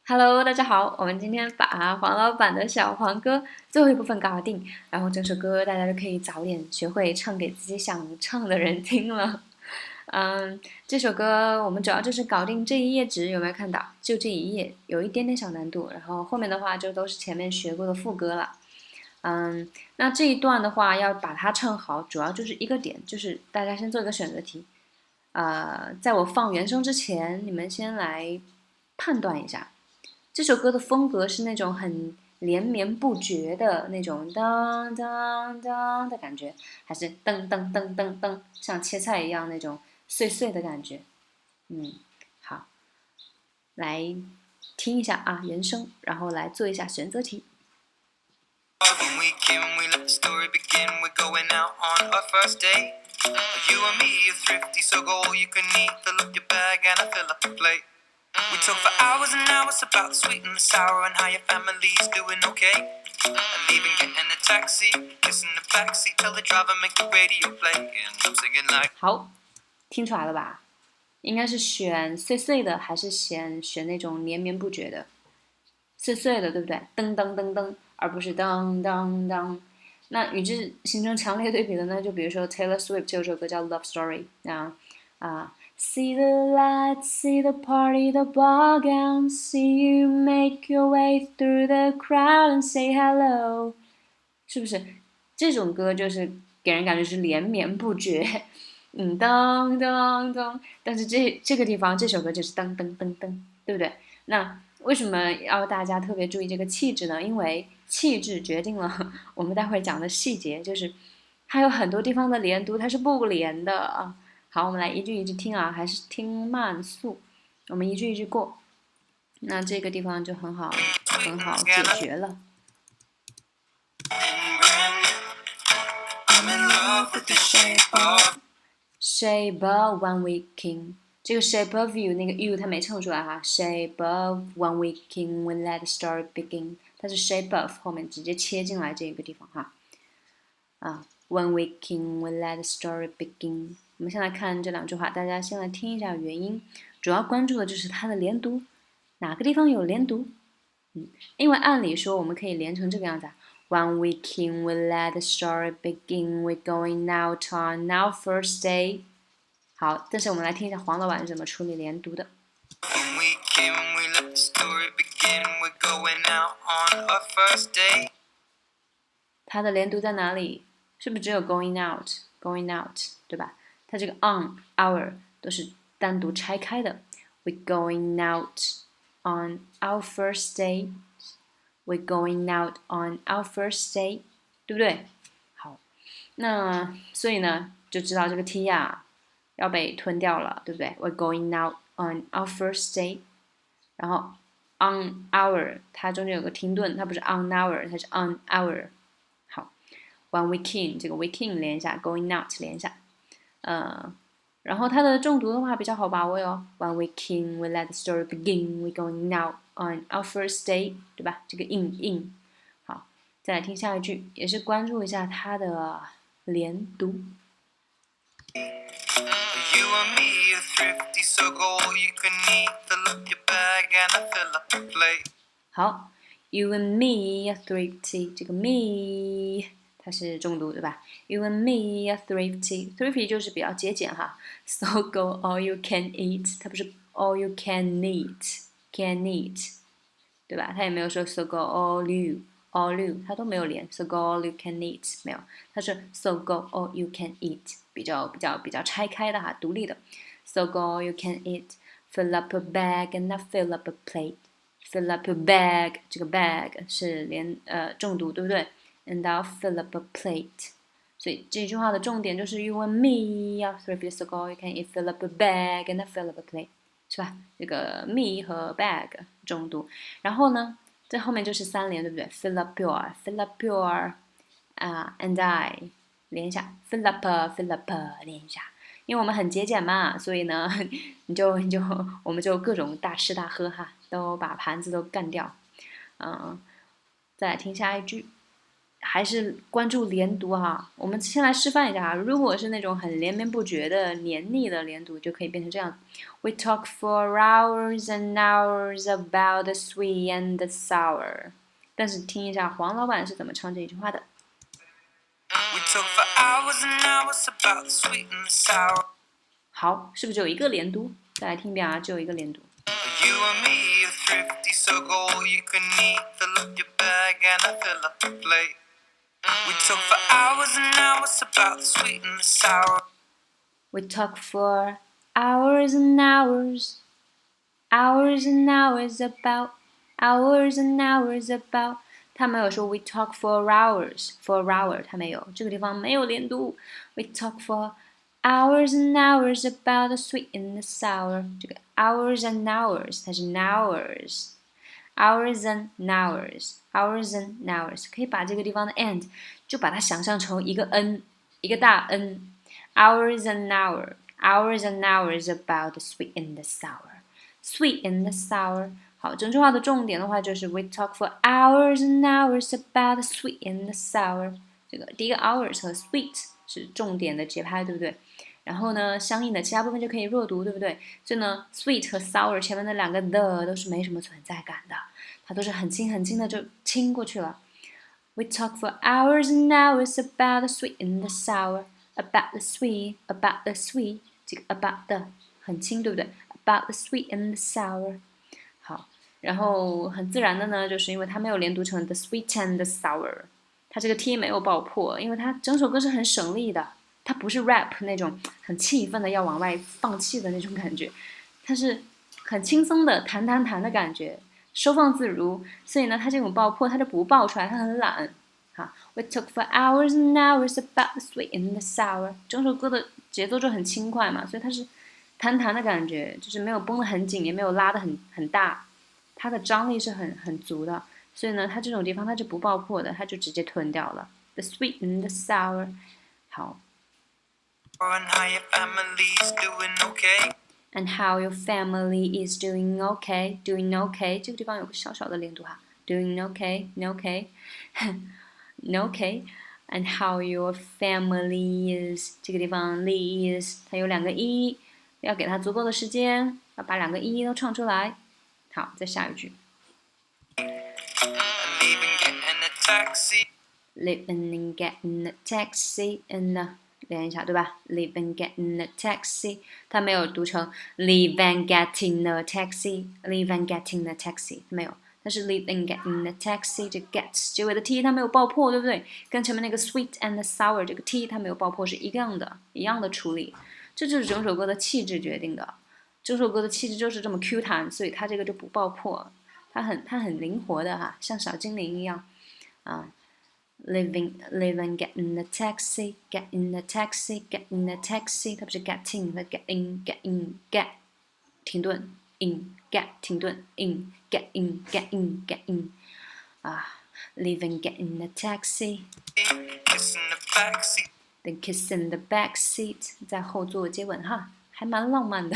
Hello，大家好，我们今天把黄老板的小黄歌最后一部分搞定，然后这首歌大家就可以早点学会唱给自己想唱的人听了。这首歌我们主要就是搞定这一页纸，有没有看到？就这一页有一点点小难度，然后后面的话就都是前面学过的副歌了。那这一段的话要把它唱好，主要就是一个点，就是大家先做一个选择题。在我放原声之前，你们先来判断一下。这首歌的风格是那种很连绵不绝的那种当当当的感觉，还是噔噔噔噔噔，像切菜一样那种碎碎的感觉？好，来听一下啊原声，然后来做一下选择题。When we came and we let the story begin, we're going out on our first date. You and me are thrifty, so go all you can eat. Fill up your bag and I fill up the plate. We talk for hours and hours about the sweet and the sour and how your family's doing okay. And even getting a taxi, kissing the backseat, tell the driver make the radio play. And I'm singing like. 好，听出来了吧？应该是选碎碎的，还是选那种连绵不绝的？碎碎的，对不对？噔噔噔噔，而不是噔噔噔。那与之形成强烈对比的呢，就比如说 Taylor Swift 这首歌叫《Love Story》See the lights, see the party, the ball gown, see you make your way through the crowd and say hello， 是不是？这种歌就是给人感觉是连绵不绝，噔噔噔，但是这个地方这首歌就是噔噔噔噔，对不对？那为什么要大家特别注意这个气质呢？因为气质决定了我们待会儿讲的细节，就是它有很多地方的连读它是不连的啊。好，我们来一句一句听啊，还是听慢速，我们一句一句过。那这个地方就很好解决了。Shape of one week king， 这个 shape of you 那个 you 它没唱出来哈。Shape of one week king when let the story begin， 它是 shape of 后面直接切进来这个地方哈。One week king when let the story begin。我们先来看这两句话，大家先来听一下原因，主要关注的就是它的连读，哪个地方有连读？因为按理说我们可以连成这个样子啊。One week in, we let the story begin. We're going out on our first day. 好，但是我们来听一下黄老板是怎么处理连读的。When we came and we let the story begin, we're going out on our first day. 它的连读在哪里？是不是只有 going out，going out， 对吧？它这个 on our 都是单独拆开的。We're going out on our first day. We're going out on our first day， 对不对？好，那所以呢，就知道这个 t 啊要被吞掉了，对不对 ？We're going out on our first day， 然后 on our 它中间有个停顿，它不是 on our， 它是 on our。好 ，one weekend 这个 weekend 连一下 ，going out 连一下，然后它的重读的话比较好把握哟。One weekend we let the story begin, we going out on our first day， 对吧？这个 in。好，再来听下一句，也是关注一下它的连读。You and me are thrifty, so go all you can eat. Fill up your bag and I fill up the plate. 好 ，You and me are thrifty， 这个 me 它是重读对吧 ？You and me are thrifty 就是比较节俭哈。So go all you can eat， 它不是 all you can eat，对吧？它也没有说 so go all you，它都没有连 ，so go all you can eat 没有，它是 so go all you can eat， 比较拆开的哈，独立的。So go all you can eat，fill up your bag and I fill up a plate。Fill up your bag， 这个 bag 是重读，对不对 ？And I'll fill up a plate。所以这句话的重点就是 you and me are thrifty, so go all you can eat, fill up a bag and I fill up a plate， 是吧？这个 me 和 bag 重读，然后呢，这后面就是三连，对不对 ？Fill up your， and I 连一下 ，fill up 连一下。因为我们很节俭嘛，所以呢，我们就各种大吃大喝哈，都把盘子都干掉。再来听下一句，还是关注连读哈。我们先来示范一下哈。如果是那种很连绵不绝的、黏腻的连读，就可以变成这样 ：We talk for hours and hours about the sweet and the sour。但是听一下黄老板是怎么唱这一句话的。We talk for hours and hours about the sweet and the sour。好，是不是只有一个连读？再来听一遍啊，只有一个连读。You and me are thrifty, so go all you can eat. Fill up your bag and I fill up the plate. We talk for hours and hours about the sweet and the sour. We talk for hours and hours, hours and hours about, hours and hours about。他没有说 we talk for hours, for hour， 他没有，这个地方没有连读。We talk for hours and hours about the sweet and the sour。这个 hours and hours， 它是 hours。hours and hours, hours and hours， 可以把这个地方的 and 就把它想象成一个 n， 一个大 n。hours and hour, hours and hours about the sweet and the sour, sweet and the sour。好，整句话的重点的话就是 we talk for hours and hours about the sweet and the sour。这个第一个 hours 和 sweet 是重点的节拍，对不对？然后呢，相应的其他部分就可以弱读，对不对？所以呢 ，sweet 和 sour 前面的两个 the 都是没什么存在感的，它都是很轻很轻的就轻过去了。We talk for hours and hours about the sweet and the sour, about the sweet, about the sweet， 这个 about the 很轻，对不对 ？About the sweet and the sour。好，然后很自然的呢，就是因为它没有连读成 the sweet and the sour， 它这个 t 没有爆破，因为它整首歌是很省力的。它不是 rap 那种很气愤的要往外放气的那种感觉，它是很轻松的弹的感觉，收放自如。所以呢，它这种爆破它就不爆出来，它很懒。好 ，We talk for hours and hours about the sweet and the sour。整首歌的节奏就很轻快嘛，所以它是弹的感觉，就是没有绷得很紧，也没有拉得很大，它的张力是很足的。所以呢，它这种地方它是不爆破的，它就直接吞掉了。The sweet and the sour。好。And how your family's doing okay. And how your family is doing okay, doing okay。这个地方有个小小的连读哈 ，doing okay, okay, okay。And how your family is， 这个地方 is 它有两个 e， 要给它足够的时间，要把两个 e 都唱出来。好，再下一句。Living and getting a taxi and 连一下，对吧 ？Live and get in a taxi， 它没有读成 live and get in a taxi，live and get in a taxi， 没有，但是 live and get in a taxi， 这 get 结尾的 t 它没有爆破，对不对？跟前面那个 sweet and sour 这个 t 它没有爆破，是一样的处理。这就是整首歌的气质决定的，整首歌的气质就是这么 Q 弹，所以它这个就不爆破，它很灵活的哈，像小精灵一样啊。Live and get in the taxi, get in the taxi, get in the taxi。它不是 getting， 它 get in get 停顿 in get 停顿 in get in get in get in 啊 ，live and get in the taxi， then kiss in the back seat， 在后座接吻哈，还蛮浪漫的。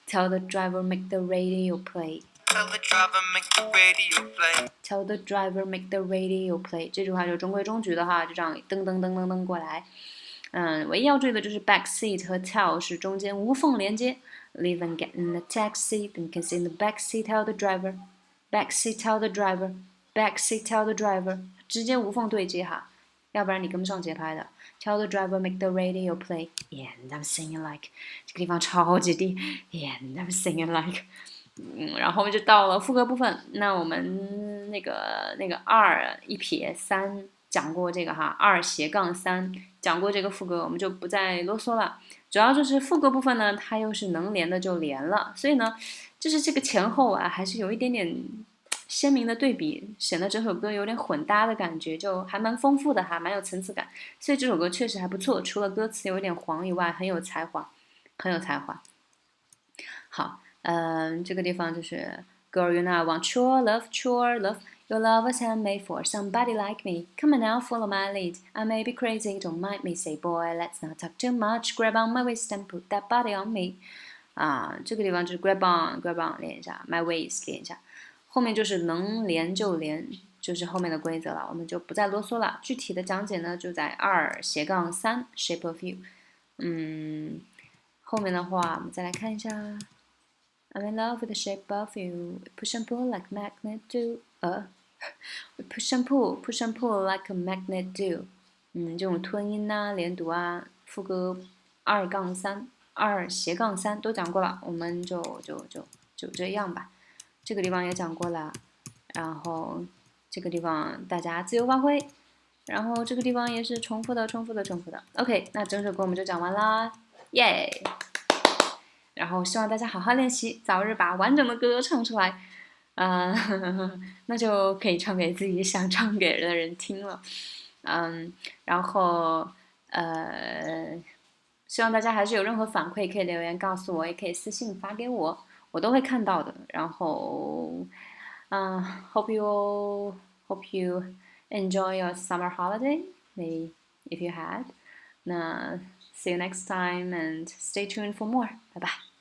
Tell the driver make the radio play。Tell the driver make the radio play. Tell the driver make the radio play。这句话就中规中矩的哈，就这样噔噔噔噔噔过来。唯一要注意的就是 back seat 和 tell 是中间无缝连接。Leave and get in the taxi, then kiss in the back seat, tell the driver. Back seat, tell the driver. Back seat, tell the driver。直接无缝对接哈，要不然你跟不上节拍的。Tell the driver make the radio play. And I'm singing like， 这个地方超级低。And I'm singing like。然后我们就到了副歌部分。那我们那个2一撇3讲过这个哈，2斜杠3讲过这个副歌，我们就不再啰嗦了。主要就是副歌部分呢，它又是能连的就连了，所以呢，就是这个前后啊，还是有一点点鲜明的对比，显得整首歌有点混搭的感觉，就还蛮丰富的哈，蛮有层次感。所以这首歌确实还不错，除了歌词有点黄以外，很有才华，很有才华。好。这个地方就是 Girl, you know I want true love, your love was handmade for somebody like me. Come on now, follow my lead. I may be crazy, don't mind me. Say boy, let's not talk too much. Grab on my waist and put that body on me. 这个地方就是 grab on 连一下 ，my waist 连一下，后面就是能连就连，就是后面的规则了，我们就不再啰嗦了。具体的讲解呢，就在2-3 shape of you。后面的话我们再来看一下。I'm in love with the shape of you. Push and pull like magnet do. Push and pull like a magnet do. 这种吞音啊、连读啊、副歌2-3都讲过了，我们就这样吧。这个地方也讲过了，然后这个地方大家自由发挥，然后这个地方也是重复的。OK， 那整首歌我们就讲完啦，耶！然后希望大家好好练习，早日把完整的歌唱出来。那就可以唱给自己想唱给的人听了。然后希望大家还是有任何反馈可以留言告诉我，也可以私信发给我，我都会看到的。然后hope you enjoy your summer holiday, maybe if you had. 那 see you next time and stay tuned for more. 拜拜。